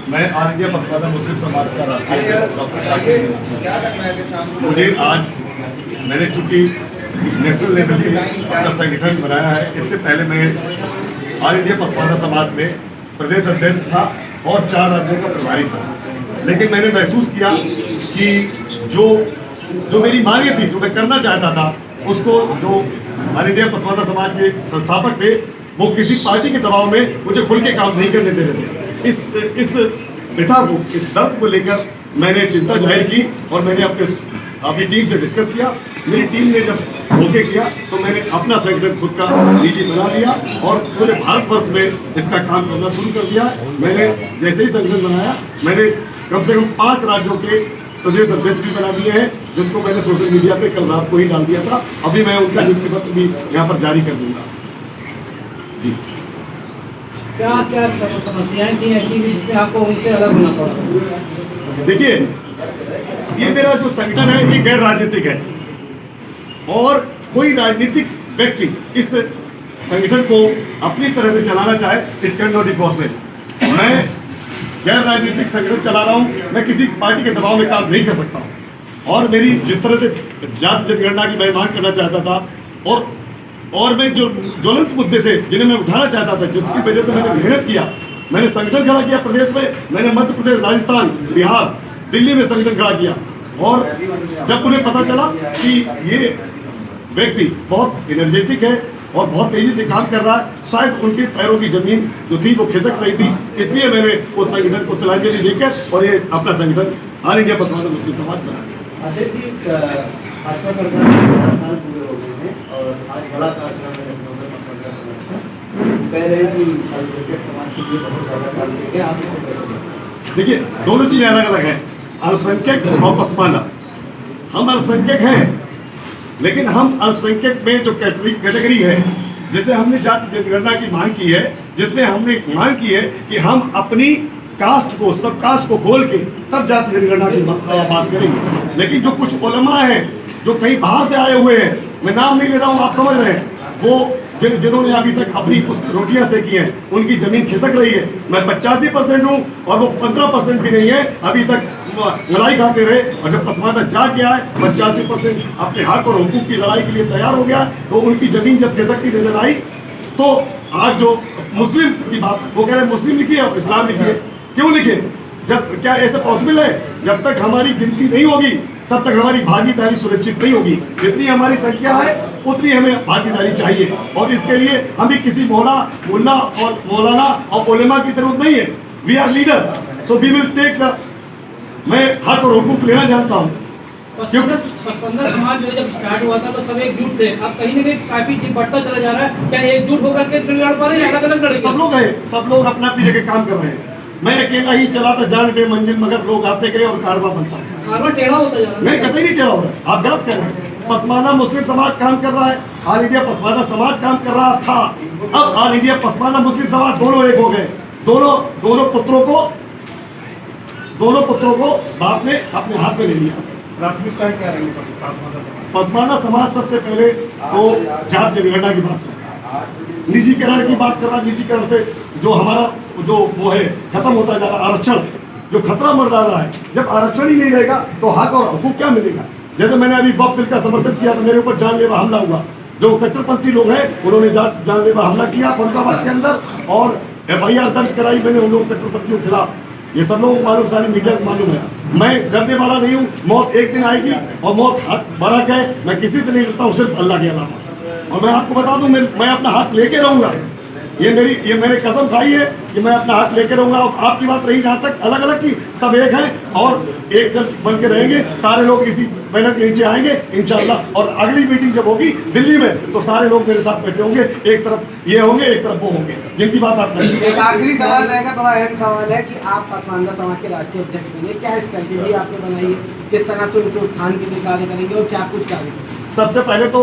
मैं all India Pasmanda मुस्लिम समाज का राष्ट्रीय अध्यक्ष डॉक्टर शाकिर मुझे आज मैंने चूंकि नेशनल लेवल पे अपना संगठन बनाया है, इससे पहले मैं ऑल इंडिया पसमानदा समाज में प्रदेश अध्यक्ष था और 4 राज्यों का प्रभारी था। लेकिन मैंने महसूस किया कि जो मेरी मांगे थी, जो मैं करना चाहता था, उसको जो ऑल इंडिया पसमानदा समाज के संस्थापक थे वो किसी पार्टी के दबाव में मुझे खुल के काम नहीं करने दे रहे थे। इस व्यथा को, इस दर्द को लेकर मैंने चिंता जाहिर की और मैंने अपनी टीम से डिस्कस किया। मेरी टीम ने जब ओके किया तो मैंने अपना संगठन खुद का निजी बना लिया और पूरे भारतवर्ष में इसका काम करना शुरू कर दिया। मैंने जैसे ही संगठन बनाया, मैंने कम से कम 5 राज्यों के प्रदेश अध्यक्ष भी बना दिए हैं, जिसको मैंने सोशल मीडिया पे कल रात को ही डाल दिया था। अभी मैं उनका नियुक्ति पत्र भी यहाँ पर जारी कर दूंगा। जी, क्या क्या समस्याएं थी ऐसी जिसमें आपको उनसे अलग होना पड़ा? देखिए, ये मेरा जो संगठन है ये गैर राजनीतिक है और कोई राजनीतिक व्यक्ति इस संगठन को अपनी तरह से चलाना चाहे, it can not be possible. मैं गैर राजनीतिक संगठन चला रहा हूँ, मैं किसी पार्टी के दबाव में काम नहीं कर सकता हूँ। और मेरी जिस तरह से जाति जनगणना की मैं मांग करना चाहता था और मैं जो ज्वलंत मुद्दे थे जिन्हें मैं उठाना चाहता था, जिसकी वजह से मैंने मेहनत किया, मैंने संगठन खड़ा किया प्रदेश में, मैंने मध्य प्रदेश, राजस्थान, बिहार, दिल्ली में संगठन खड़ा किया। और जब उन्हें पता चला कि ये व्यक्ति बहुत एनर्जेटिक है और बहुत तेजी से काम कर रहा है, शायद उनके पैरों की जमीन जो थी वो खिसक रही थी, इसलिए मैंने उस संगठन को तिलांजलि देकर और ये अपना संगठन ऑल इंडिया पसमानदा मुस्लिम समाज बना। भाजपा सरकार के 12 साल पूरे हो गए हैं और आज बड़ा कार्यक्रम है लखनऊ में पसमानदा समाज का। कह रहे हैं कि अल्पसंख्यक समाज के लिए बहुत ज़्यादा काम किया गया, आप इसको कैसे देखते हैं? देखिए, दोनों चीज़ें अलग अलग हैं, अल्पसंख्यक और पसमानदा। हम अल्पसंख्यक हैं, लेकिन हम अल्पसंख्यक में जो कैटेगरी है, जैसे हमने जाति जनगणना की मांग की है, जिसमें हमने मांग की है कि हम अपनी कास्ट को, सब कास्ट को खोल के तब जाति जनगणना की बात करेंगे। लेकिन जो कुछ उलमा हैं जो कहीं बाहर से आए हुए हैं, मैं नाम नहीं ले रहा हूँ, आप समझ रहे हैं, वो जिन्होंने अभी तक अपनी कुछ रोटियां सेकी हैं, उनकी जमीन खिसक रही है। मैं 85% हूँ और वो 15% भी नहीं है, अभी तक लड़ाई खाते रहे। और जब पसमानदा जाग गया है, 85% अपने हक और हुकूक की लड़ाई के लिए तैयार हो गया, तो उनकी जमीन जब खिसकती नजर आई, तो आज जो मुस्लिम की बात, वो कह रहे हैं मुस्लिम लिखिए और इस्लाम लिखिए। क्यों लिखे? जब क्या ऐसा पॉसिबल है? जब तक हमारी गिनती नहीं होगी तब तक हमारी भागीदारी सुनिश्चित नहीं होगी। जितनी हमारी संख्या है उतनी हमें भागीदारी चाहिए और इसके लिए हमें किसी मुल्ला और मौलाना और उलेमा की जरूरत नहीं है। We are leader, so we will take the. मैं हक और हुकूक लेना जानता हूँ। पसमानदा समाज जो जब स्टार्ट हुआ था तो सब एकजुट थे, अब कहीं ना कहीं काफी बढ़ता चला जा रहा है। क्या एकजुट होकर के लड़ पा रहे हैं, अलग अलग लड़? सब लोग हैं, सब लोग अपना अपनी जगह काम कर रहे हैं। मैं अकेला ही चला था जान पे मंजिल, मगर लोग आते गए और कारवा बनता है। कारवा टेढ़ा होता जा रहा है। नहीं, कतई नहीं टेढ़ा हो रहा है, आप गलत कर रहे हैं। पसमानदा मुस्लिम समाज काम कर रहा है, ऑल इंडिया पसमानदा समाज काम कर रहा था, अब ऑल इंडिया पसमानदा मुस्लिम समाज दोनों एक हो गए। दोनों पुत्रों को बाप ने अपने हाथ में ले लिया। प्राथमिकता क्या रहेगी पसमानदा समाज सबसे पहले तो जाति जनगणना की बात कर रहा, निजीकरण की बात कर रहा। निजीकरण से जो हमारा जो वो है खत्म होता जा रहा, आरक्षण जो खतरा बढ़ रहा है। जब आरक्षण ही नहीं रहेगा तो हक और हुकूक क्या मिलेगा? जैसे मैंने अभी वक्फ बिल का समर्थन किया तो मेरे ऊपर जानलेवा हमला हुआ। जो कट्टरपंथी लोग हैं उन्होंने जानलेवा हमला किया फरुखाबाद के अंदर और FIR दर्ज कराई मैंने उन लोगों कट्टरपंथियों के खिलाफ। ये सब लोगों को मालूम, सारी मीडिया को मालूम है। मैं डरने वाला नहीं हूँ, मौत एक दिन आएगी और मौत हक बरक है। मैं किसी से नहीं डरता हूँ, सिर्फ अल्लाह के अलावा। और मैं आपको बता दूं, मैं अपना हक लेके रहूंगा। ये मैंने कसम खाई है कि मैं अपना हक लेके रहूंगा। और आपकी बात रही जहाँ तक अलग अलग की, सब एक हैं और एक जन बन के रहेंगे। सारे लोग इसी बैनर के नीचे आएंगे इंशाल्लाह। और अगली मीटिंग जब होगी दिल्ली में तो सारे लोग मेरे साथ बैठे होंगे, एक तरफ ये होंगे एक तरफ वो होंगे, जिनकी बात आप करेंगे। एक आखिरी सवाल रहेगा, बड़ा अहम सवाल है कि आप पसमानदा समाज के राष्ट्रीय अध्यक्ष बने, क्या स्ट्रेटेजी आपने बनाई है, किस तरह से उनके उत्थान के लिए कार्य करेंगे और क्या कुछ कार्य करेंगे? सबसे पहले तो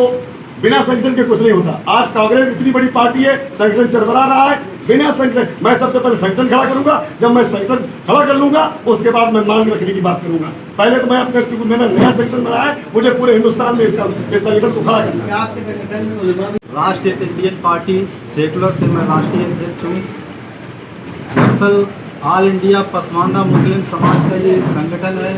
बिना संगठन के कुछ नहीं होता। आज कांग्रेस इतनी बड़ी पार्टी है, संगठन चरमरा रहा है। बिना संगठन, मैं सबसे पहले संगठन खड़ा करूंगा। जब मैं संगठन खड़ा कर लूंगा उसके बाद मैं मांग रखने की बात करूंगा। पहले तो मैंने नया संगठन बनाया है, मुझे पूरे हिंदुस्तान में इस संगठन को खड़ा करना है। आपके संगठन में उलमा भी राष्ट्रीय इंडियन पार्टी सेकुलर से मैं राष्ट्रीय अध्यक्ष हूँ। दरअसल ऑल इंडिया पसमानदा मुस्लिम समाज का ये एक संगठन है।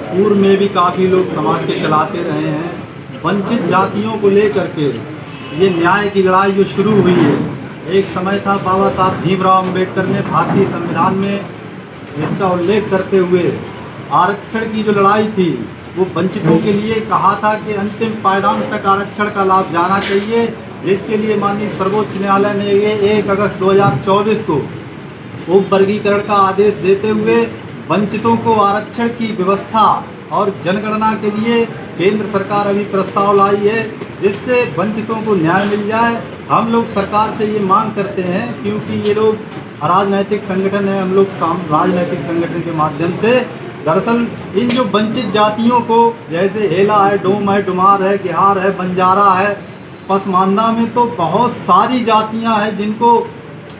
पूर्व में भी काफ़ी लोग समाज के चलाते रहे हैं। वंचित जातियों को लेकर के ये न्याय की लड़ाई जो शुरू हुई है, एक समय था बाबा साहब भीमराव अंबेडकर ने भारतीय संविधान में इसका उल्लेख करते हुए आरक्षण की जो लड़ाई थी वो वंचितों के लिए कहा था कि अंतिम पायदान तक आरक्षण का लाभ जाना चाहिए, जिसके लिए माननीय सर्वोच्च न्यायालय ने ये 1 अगस्त 2024 को उप वर्गीकरण का आदेश देते हुए वंचितों को आरक्षण की व्यवस्था और जनगणना के लिए केंद्र सरकार अभी प्रस्ताव लाई है, जिससे वंचितों को न्याय मिल जाए। हम लोग सरकार से ये मांग करते हैं, क्योंकि ये लोग राजनैतिक संगठन है, हम लोग राजनैतिक संगठन के माध्यम से दरअसल इन जो वंचित जातियों को, जैसे हेला है, डोम है, डुमार है, गेहार है, बंजारा है, पसमानदा में तो बहुत सारी जातियां हैं जिनको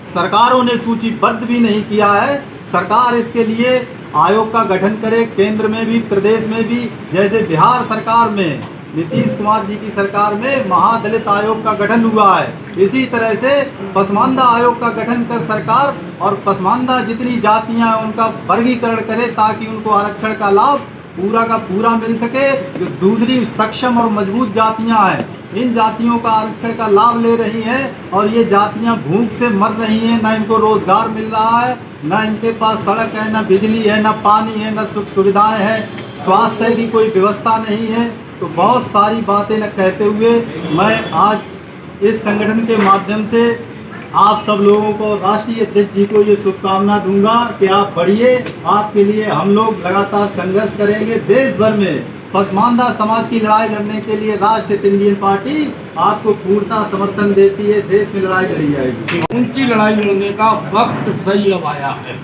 सरकारों ने सूचीबद्ध भी नहीं किया है। सरकार इसके लिए आयोग का गठन करे, केंद्र में भी प्रदेश में भी। जैसे बिहार सरकार में नीतीश कुमार जी की सरकार में महादलित आयोग का गठन हुआ है, इसी तरह से पसमानदा आयोग का गठन कर सरकार और पसमानदा जितनी जातियां हैं उनका वर्गीकरण करे, ताकि उनको आरक्षण का लाभ पूरा का पूरा मिल सके। जो दूसरी सक्षम और मजबूत जातियां हैं, इन जातियों का आरक्षण का लाभ ले रही हैं और ये जातियां भूख से मर रही हैं, ना इनको रोजगार मिल रहा है, ना इनके पास सड़क है, ना बिजली है, ना पानी है, ना सुख सुविधाएं हैं, स्वास्थ्य की कोई व्यवस्था नहीं है। तो बहुत सारी बातें न कहते हुए मैं आज इस संगठन के माध्यम से आप सब लोगों को, राष्ट्रीय अध्यक्ष जी को ये शुभकामना दूंगा कि आप बढ़िए। आपके लिए हम लोग लगातार संघर्ष करेंगे। देश भर में पसमानदा समाज की लड़ाई लड़ने के लिए राष्ट्रीय इंडियन पार्टी आपको पूर्णतः समर्थन देती है। देश में लड़ाई लड़ी जाएगी। उनकी लड़ाई लड़ने का वक्त सही अब आया है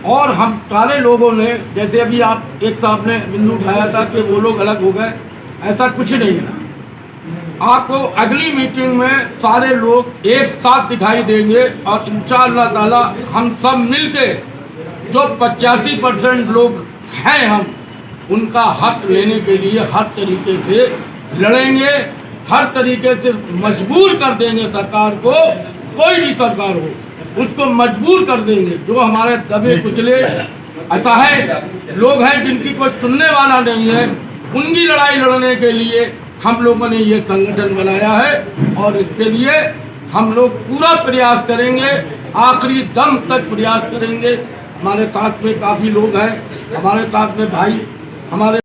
और हम सारे लोगों ने, जैसे अभी आप एक साहब ने बिंदु उठाया था कि वो लोग अलग हो गए, ऐसा कुछ नहीं है। आपको अगली मीटिंग में सारे लोग एक साथ दिखाई देंगे और इंशाअल्लाह ताला हम सब मिलके जो 85% लोग हैं, हम उनका हक लेने के लिए हर तरीके से लड़ेंगे, हर तरीके से मजबूर कर देंगे सरकार को। कोई भी सरकार हो उसको मजबूर कर देंगे। जो हमारे दबे कुचले ऐसा है लोग हैं जिनकी कोई सुनने वाला नहीं है, उनकी लड़ाई लड़ने के लिए हम लोगों ने ये संगठन बनाया है और इसके लिए हम लोग पूरा प्रयास करेंगे, आखिरी दम तक प्रयास करेंगे। हमारे साथ में काफ़ी लोग हैं, हमारे साथ में भाई हमारे